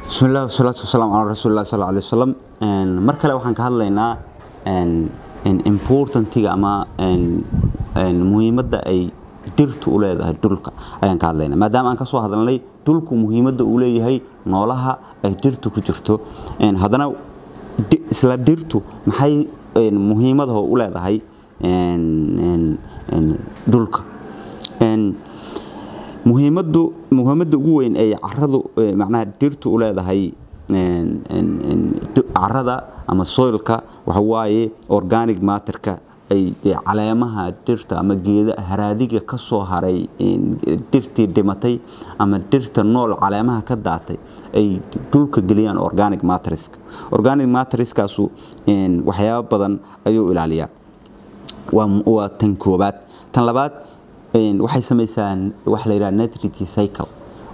بسم الله والصلاة والسلام على رسول الله صلى الله عليه وسلم. مركله waxaan ka hadlaynaa importantiga ama muhiimadda ay dhirtu u leedahay dhulka ayaan ka hadlaynaa maadaama aan ka soo hadalnay dhulku muhiimadda uu leeyahay noolaha ay dhirtu ku jirto hadana isla dhirtu maxay muhiimadaha u leedahay dhulka muhiimadda ugu weyn ay carradu macnaha dhirtu u leedahay carrada ama soilka waxa waaye organic matterka ay caleemaha dhirta ama geedaha haraadiga ka soo haray dhirtii dhimatay ama dhirta nool caleemaha ka daatay ay dhulka geliyaan organic matterskaasu waxyaabo badan ayuu ilaaliyaa waa tan koobaad tan labaad waxay sameeyaan wax la yiraahdo nitrogen cycle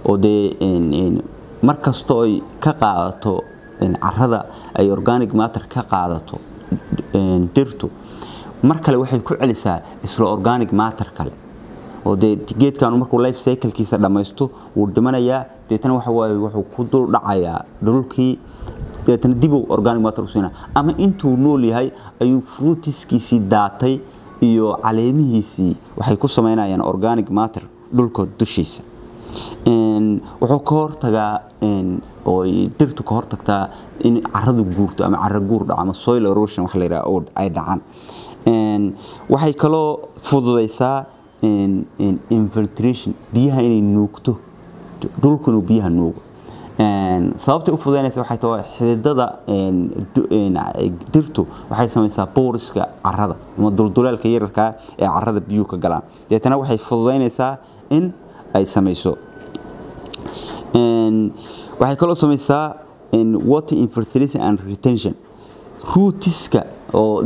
oo markasto ay ka qaadato carrada ay organic matter ka qaadato dhirtu markale waxay ku celisaa isla organic matter kale oo geedkan markuu life cycle-kiisa dhameysto uu dhimanayaa deetana wuxuu ku dul dhacayaa dhulkii deetana dib uu organic matter u siinaa ama intuu nool yahay ayuu fruitiskiisii daatay iyo caleemihiisii waxay ku sameynayaan organic matter dhulka dushiisa wuxuu ka hortagaa oo dhirtu ka hortagtaa in carradu guurto ama carro guur dhaco ama soil erosion wax la yiraahdo ay dhacaan waxay kaloo fududeysaa infiltration biyaha inay nuugto dhulku inuu biyaha nuugo sababta u fududeynaysa waxay tahay xididada dhirtu waxay samaysaa poriska carrada ama dulduleelka yararka ee carrada biyuhu ka galaan deetana waxay fududeynaysaa in ay samayso waxay kaloo samaysaa water infiltration and retention rootska oo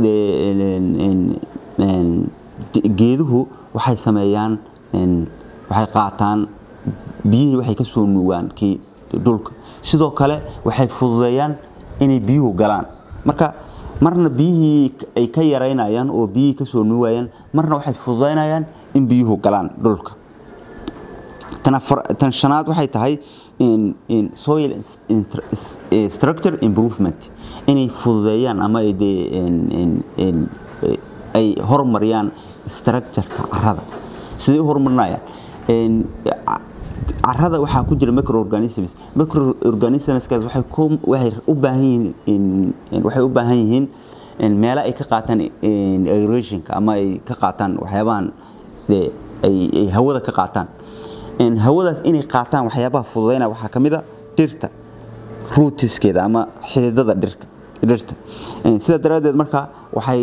geeduhu waxay sameeyaan waxay qaataan biyihii waxay ka soo nuugaan kii dhulka sidoo kale waxay fududeeyaan inay biyuhu galaan marka marna biyihii ay ka yareynayaan oo biyihii ka soo nuugayaan marna waxay fududeynayaan in biyuhu galaan dhulka tan shanaad waxay tahay soil structure improvement inay fududeeyaan ama ay horumariyaan structure-ka carrada sidee u horumarinayaan carrada waxaa ku jira microorganisms waxay u baahan yihiin meelo ay ka qaataan aerationka ama ay ka qaataan waxyaabahan ay hawada ka qaataan hawadaas inay qaataan waxyaabaha fududeynaya waxaa ka mid ah dhirta rootskeeda ama xididada dhirta sida daraaddeed marka waxay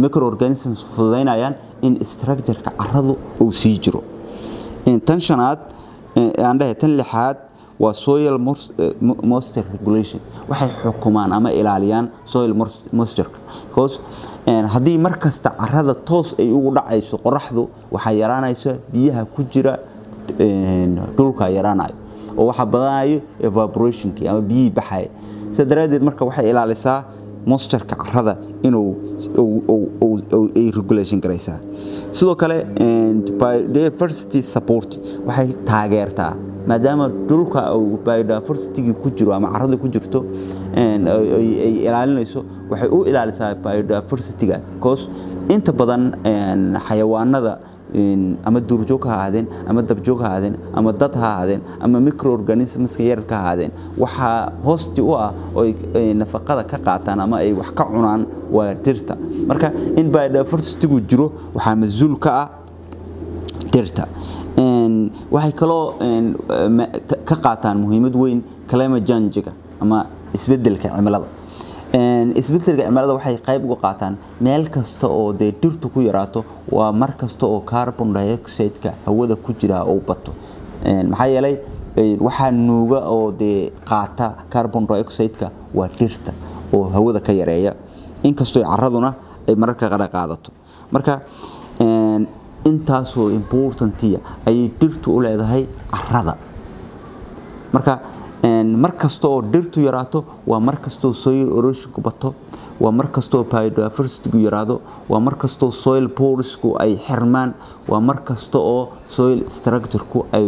microorganisms fududeynayaan in structure-ka carradu uu sii jiro tan shanaad tan lixaad waa soil moisture regulation waxay xukumaan ama ilaaliyaan soil moisture because haddii markasta carrada toos ay ugu dhacayso qoraxdu waxay yaraanaysaa biyaha ku jira dhulka yaraanayo oo waxa badanayo evaporationki ama biyihii baxaya sida daraaddeed marka waxay ilaalisaa moisture-ka carrada inuu ay regulation garaysaa sidoo kale biodiversity support waxay taageertaa maadaama dhulka biodiversity ku jiro ama carrada ku jirto ay ilaalinayso waxay u ilaalisaa biodiversity-gaas because inta badan xayawaanada ama duurjoog ha ahaadeen ama dabjoog ha ahaadeen ama dad ha ahaadeen ama microorganismska yararka ha ahaadeen waxaa hoosti u ah oo ay nafaqada ka qaataan ama ay wax ka cunaan waa dhirta marka in biodiversity-gu jiro waxaa mas'uul ka ah dhirta waxay kaloo ka qaataan muhiimad weyn climate change-ga ama isbeddelka cimilada waxay qayb uga qaataan meel kasta oo dhirtu ku yaraato waa mar kasta oo carbon dioxide-ka hawada ku jira oo bato maxaa yeelay waxaa nuuga oo qaata carbon dioxide-ka waa dhirta oo hawada ka yareeya inkastoo carraduna ay mararka qaar qaadato marka intaasoo importantiya ayay dhirtu u leedahay carrada marka markasta oo dhirtu yaraato waa markastoo soil erosion-ku bato waa markastoo biodiversity-gu yaraado waa markastoo soil poresku ay xirmaan waa markasta oo soil structure-ku ay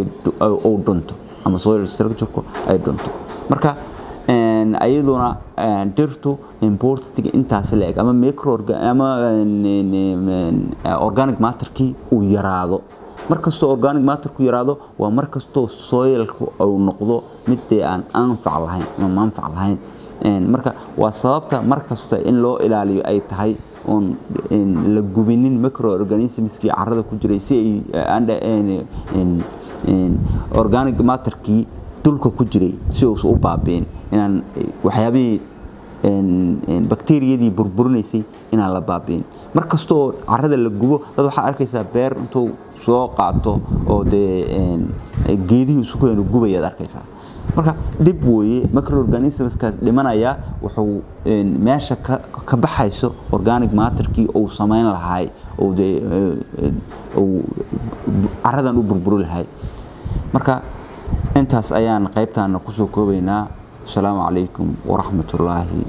dhunto ama soil structure ay dunto marka ayaduna dhirtu important intaas leeg ama micro ama organic matter ki uu yaraado markasto organic matter ku yaraado waa markasto soilku uu noqdo mid aan anfac lahayn ama manfac lahayn marka waa sababta markasto in loo ilaaliyo ay tahay on la gubinin microorganisms ki carrada ku jiray si ay organic matter ki dulka ku jiray si uu u baabeen inaan waxyaabii bacteria burburinaysay inaan la baabeen markasto carrada la gubo dad waxa arkaysaa beer intuu soo qaato oo geedihi isku keenay gubayad arkaysaa marka dib weeye microorganisms ka dhimanaya wuxuu meesha ka baxayso organic matter ki uu sameyn lahaay oo carradan u burburi lahaay marka intaas ayaan qaybtaana ku soo koobaynaa. Assalamu alaykum wa rahmatullahi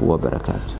wa barakatuh.